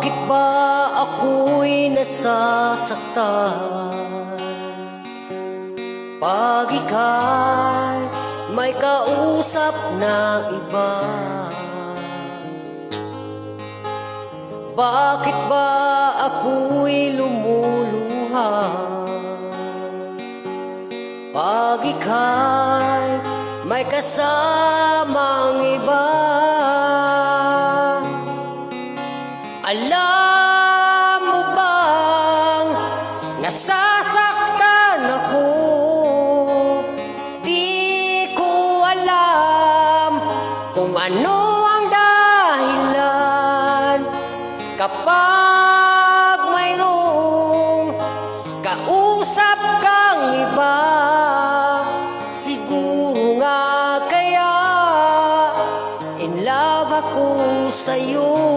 Bakit ba ako'y nasasaktan pag ika'y may kausap na iba? Bakit ba ako'y lumuluha pag ika'y may kasamang iba? Alam mo bang nasasaktan ako? Di ko alam kung ano ang dahilan kapag mayroong kausap kang iba. Siguro nga kaya in love ako sa'yo.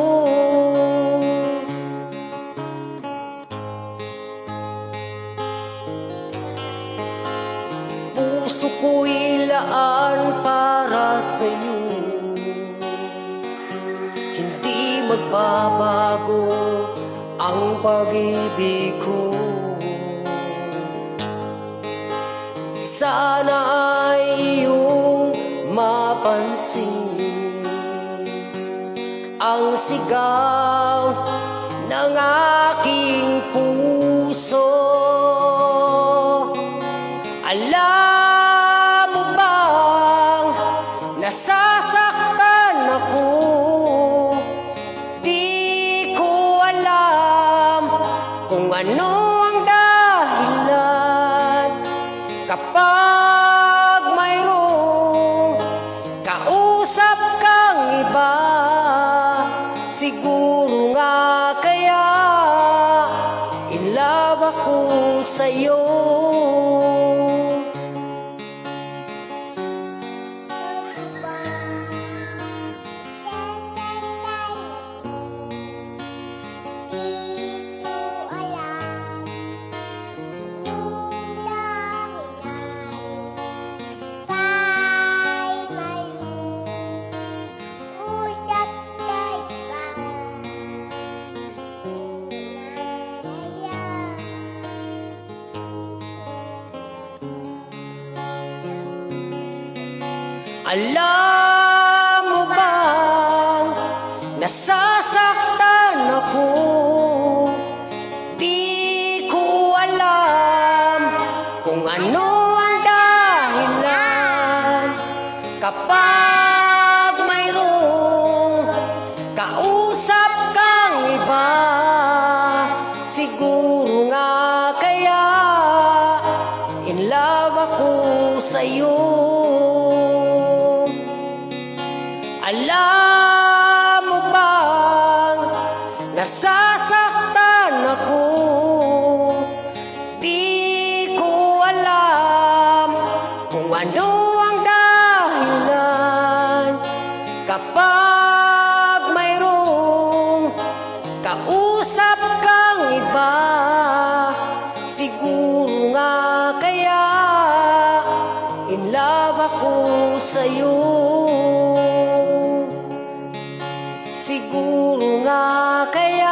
Puso ko'y laan para sa'yo, hindi magbabago ang pag-ibig ko. Sana ay iyong mapansin ang sigaw ng aking puso. Alam mo bang nasasaktan ako? Di ko alam kung ano ang dahilan kapag mayroong kausap kang iba. Siguro nga kaya in love ako sa'yo. Alam mo bang nasasaktan ako? Di ko alam kung ano ang dahilan kapag mayroong kausap kang iba. Siguro nga kaya in love ako sa'yo. Alam mo bang nasasaktan ako? Di ko alam kung ano ang dahilan kapag mayroong kausap kang iba. Siguro nga kaya in love ako sa'yo. Siguro nga kaya